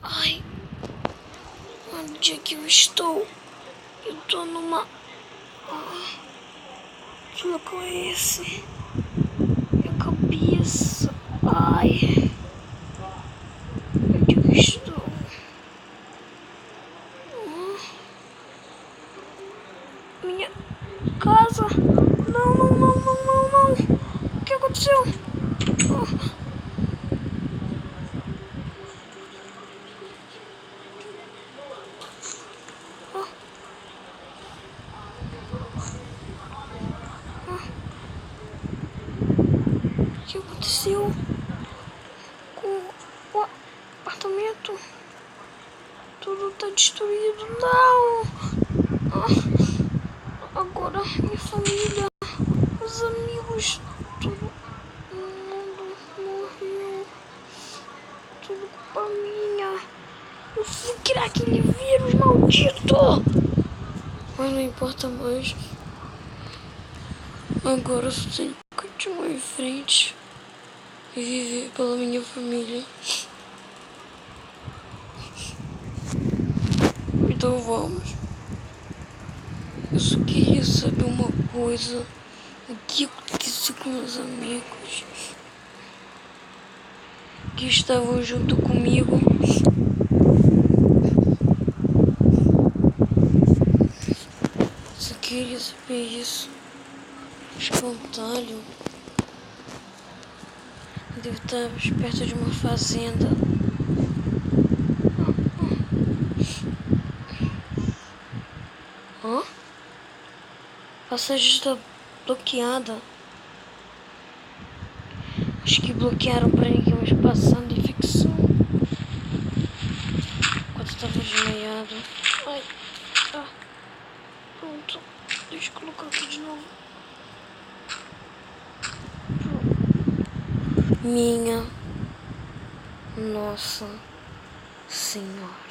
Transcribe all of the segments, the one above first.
Ai, onde é que eu estou? Eu tô numa... que local é esse? Minha cabeça. Ai, onde eu estou? Minha casa? Não, não, não, não, não, não. O que aconteceu? O que aconteceu com o apartamento? Tudo tá destruído. Não! Agora minha família, os amigos, todo mundo morreu. Tudo culpa minha. Eu fui criar aquele vírus maldito. Mas não importa mais. Agora eu só tenho que continuar em frente e viver pela minha família. Então vamos. Eu só queria saber uma coisa. O que aconteceu com meus amigos que estavam junto comigo? Só queria saber isso. Espantalho deve estar perto de uma fazenda. Hã? A passagem está bloqueada. Acho que bloquearam para ninguém mais passar na infecção. Enquanto estava desmaiado. Ai. Pronto. Deixa eu colocar aqui de novo. Minha Nossa Senhora.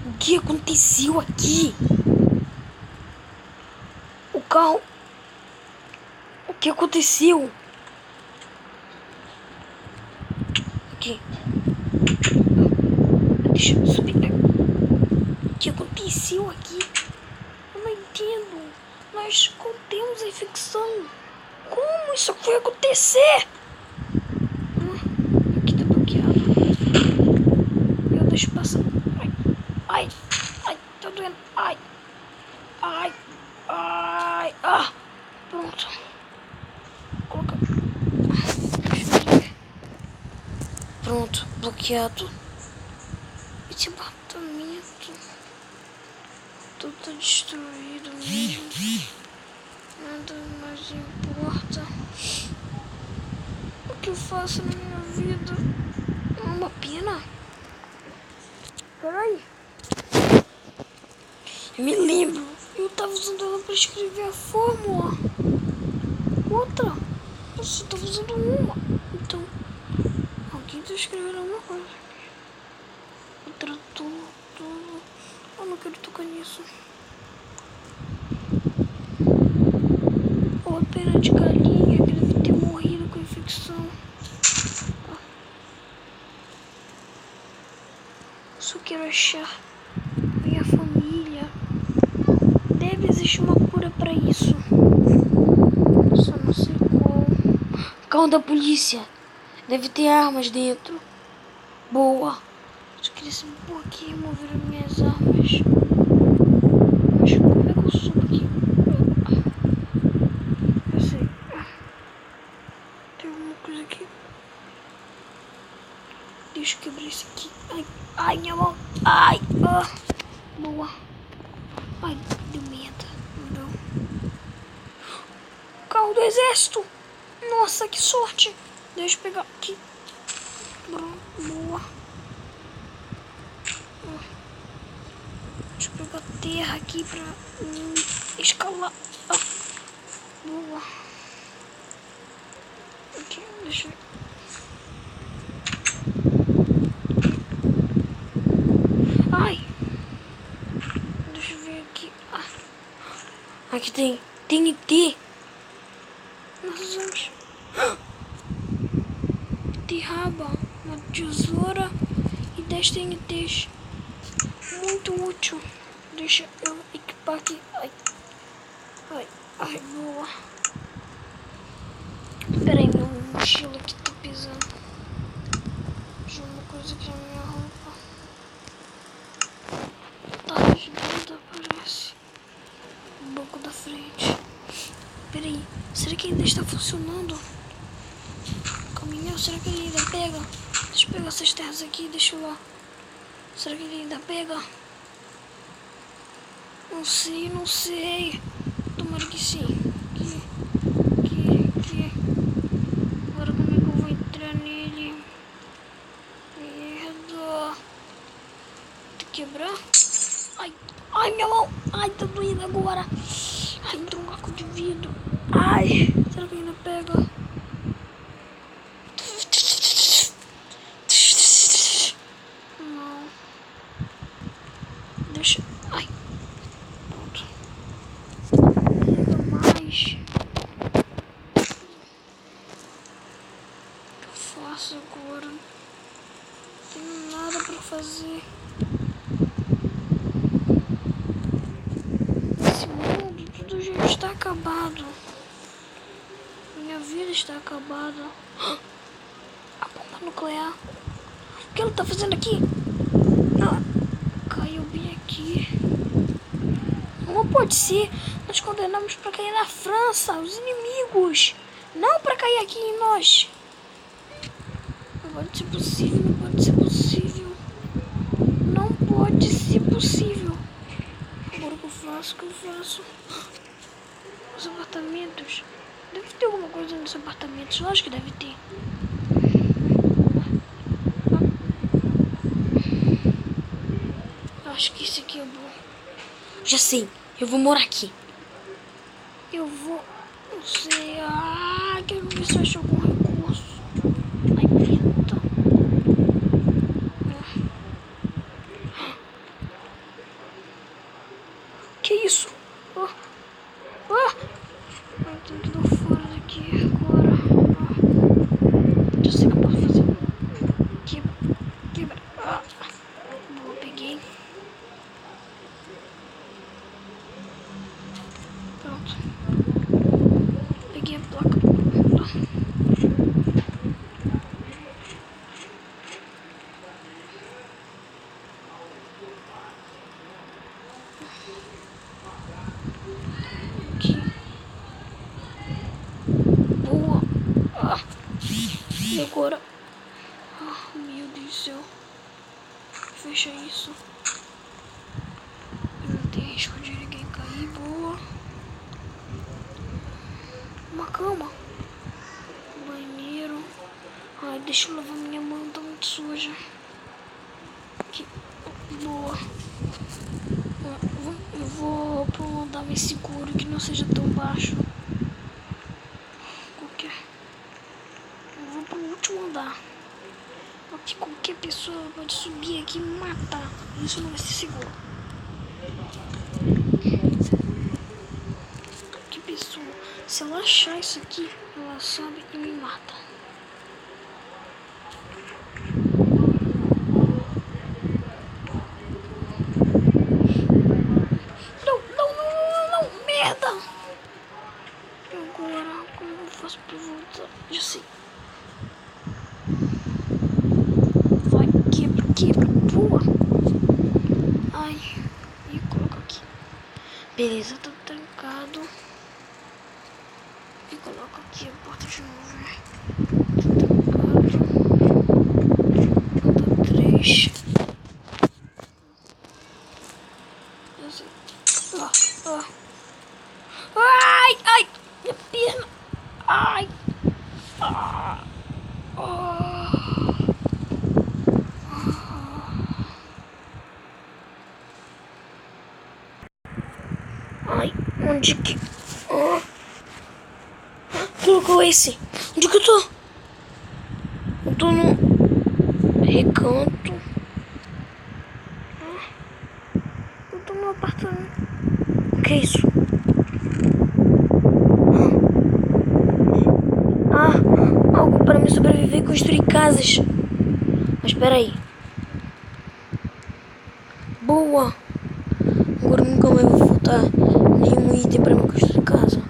O que aconteceu aqui? O carro... O que aconteceu? Aqui. Deixa eu subir. O que aconteceu aqui? Eu não entendo. Nós contemos a infecção. Como isso foi acontecer? Aqui tá bloqueado. Eu deixo passar. Ai, tá doendo. Ai. Pronto. Coloca. Pronto, bloqueado. Esse apartamento. Tudo tá destruído mesmo. Nada mais importa. O que eu faço na minha vida? É uma pena. Peraí. Eu me lembro. Eu tava usando ela pra escrever a fórmula. Outra. Eu só tava usando uma. Então, alguém tá escrevendo alguma coisa. Outra tudo. Eu não quero tocar nisso. Ó, a pena de galinha que deve ter morrido com a infecção. Só quero achar minha família. Deve existir uma cura pra isso. Só não sei qual. Carro da polícia. Deve ter armas dentro. Boa. Só queria saber por que removeram minhas armas. Mas como é que eu subo aqui? Eu sei. Tem alguma coisa aqui. Deixa eu quebrar isso aqui. Ai, minha mão. Ai. Boa. Ai, deu medo. Não. Carro do exército. Nossa, que sorte. Deixa eu pegar aqui. Boa. Deixa eu pegar terra aqui pra escalar. Boa. Aqui, deixa eu... Ai. Deixa eu ver aqui. Aqui tem TNT. Nós usamos de raba, uma tesoura e 10 TNTs. Muito útil. Deixa eu equipar aqui. Ai, boa. Pera aí, meu mochila aqui tá pesando. Deixa uma coisa aqui na minha roupa. Tá rasgada, parece. O banco da frente. Pera aí, será que ainda está funcionando? Caminhão, será que ele ainda pega? Deixa eu pegar essas terras aqui, deixa eu lá. Será que ele ainda pega? Não sei. Tomara que sim. Agora como é que eu vou entrar nele? Merda. Tem que quebrar? Ai, minha mão. Ai, tá doendo agora. Ai, entrou um arco de vidro. Ai, será que ainda pega? Não. Deixa. Ai. Pronto. Ainda mais. O que eu faço agora? Não tenho nada pra fazer. Esse mundo, tudo já está acabado. Minha vida está acabada. A bomba nuclear. O que ela tá fazendo aqui? Caiu bem aqui. Não pode ser. Nós condenamos para cair na França, os inimigos. Não para cair aqui em nós. Não pode ser possível, não pode ser possível. Não pode ser possível. Agora o que eu faço? Os apartamentos. Deve ter alguma coisa nos apartamentos. Eu acho que deve ter. Eu acho que esse aqui é bom. Já sei. Eu vou morar aqui. Eu vou... Não sei. Quero ver se eu acho algum recurso. Ai, eita. Que isso? Ai, tem que dar fora daqui agora. Já sei o que eu posso fazer. Quebra. Boa, peguei. Pronto. Peguei a placa. Aqui. Boa. E agora? Meu Deus do céu. Fecha isso. Não tem risco de ninguém cair. Boa. Uma cama. Banheiro. Ai, deixa eu lavar minha mão, tá muito suja. Aqui. Boa. Eu vou pra um andar mais seguro, que não seja tão baixo. Eu vou pro último andar. Porque qualquer pessoa pode subir aqui e me matar. Isso não vai ser seguro. Que pessoa. Se ela achar isso aqui, ela sobe e me mata. Não, merda! Agora, como eu faço pra voltar? Já sei. Vai, quebra, boa! Ai, e coloco aqui. Beleza, tá trancado. E coloco aqui a porta de novo, né? Tá trancado. Anda 3. Ai, minha perna. Ai. Ai, onde que... Colocou esse? Onde que eu tô? Eu tô no recanto. Eu tô no apartamento. O que é isso? Podem sobreviver e construir casas. Mas espera aí. Boa. Agora nunca mais vou faltar nenhum item para me construir casa.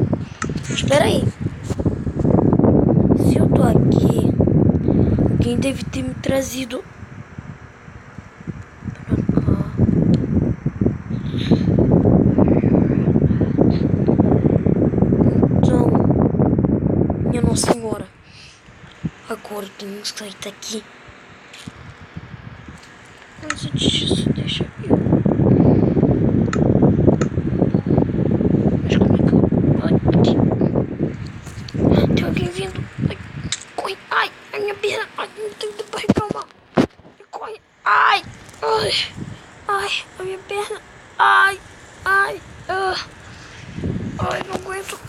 Mas espera aí. Se eu tô aqui, alguém deve ter me trazido pra cá. Então, minha Nossa Senhora. Agora eu tenho que sair daqui. Mas antes disso, deixa eu. Mas como é que eu. Ai, aqui. Tem alguém vindo. Ai, corre. Ai, a minha perna. Ai, não tenho tempo pra reclamar. Corre. Ai, ai, ai, a minha perna. Ai, ai, ai, não aguento.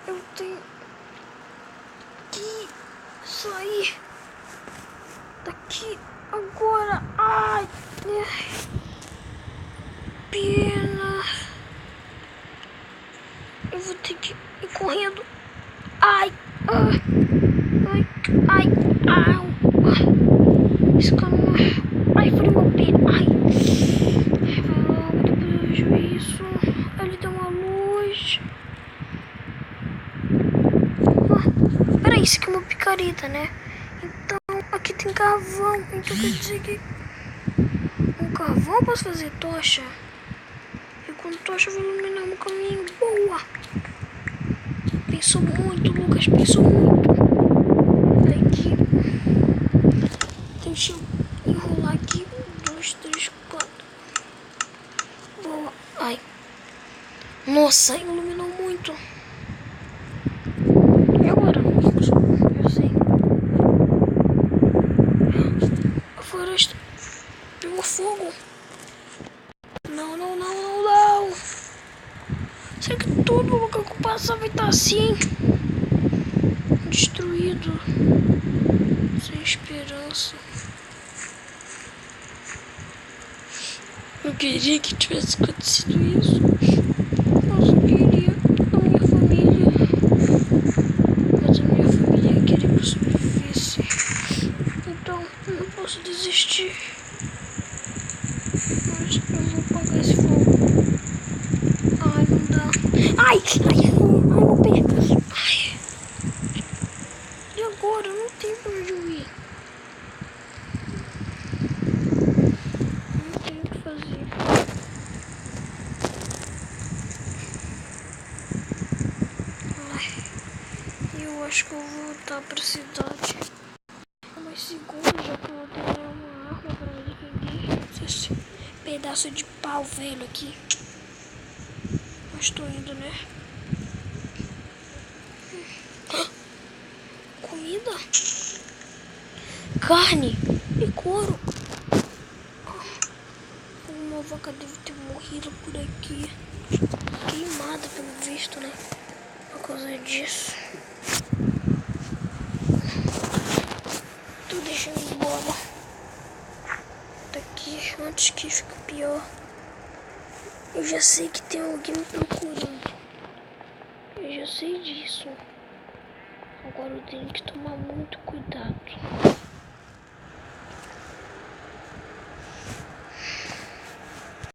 Eu tenho que sair daqui agora. Ai, pena. Eu vou ter que ir correndo. Ai, ai, ai, au. Esse caminho. Ai, foi meu pé. Ai, depois eu vejo isso. Ali tem uma luz. Peraí, isso aqui é uma picareta, né? Então, aqui tem carvão. Então quer dizer que com carvão eu posso fazer tocha. E com tocha eu vou iluminar meu caminho. Boa! Pensou muito, Lucas. Pensou muito. Aqui. Deixa eu enrolar aqui. 1, 2, 3, 4. Boa. Ai. Nossa, iluminou muito. E agora? Eu sei. A floresta pegou fogo. Não, não, não, não, não. Será que todo lugar que eu passar vai estar assim? Destruído. Sem esperança. Eu queria que tivesse acontecido isso. Mas eu queria a minha família. Mas a minha família queria que eu sobrevivesse. Então, eu não posso desistir. Mas eu vou apagar esse fogo. Ai, não dá. Ai, ai, ai, meu pé. Ai. E agora? Eu não tenho pra onde eu ir. Não tenho o que fazer. Ai, eu acho que eu vou voltar pra cidade. É mais seguro, já que eu vou ter uma arma pra me defender. Esse pedaço de pau velho aqui. Mas tô indo, né? Comida? Carne e couro. Uma vaca deve ter morrido por aqui. Queimada pelo visto, né? Por causa disso. Tô deixando embora daqui antes que fique pior. Eu já sei que tem alguém me procurando. Eu já sei disso. Agora eu tenho que tomar muito cuidado.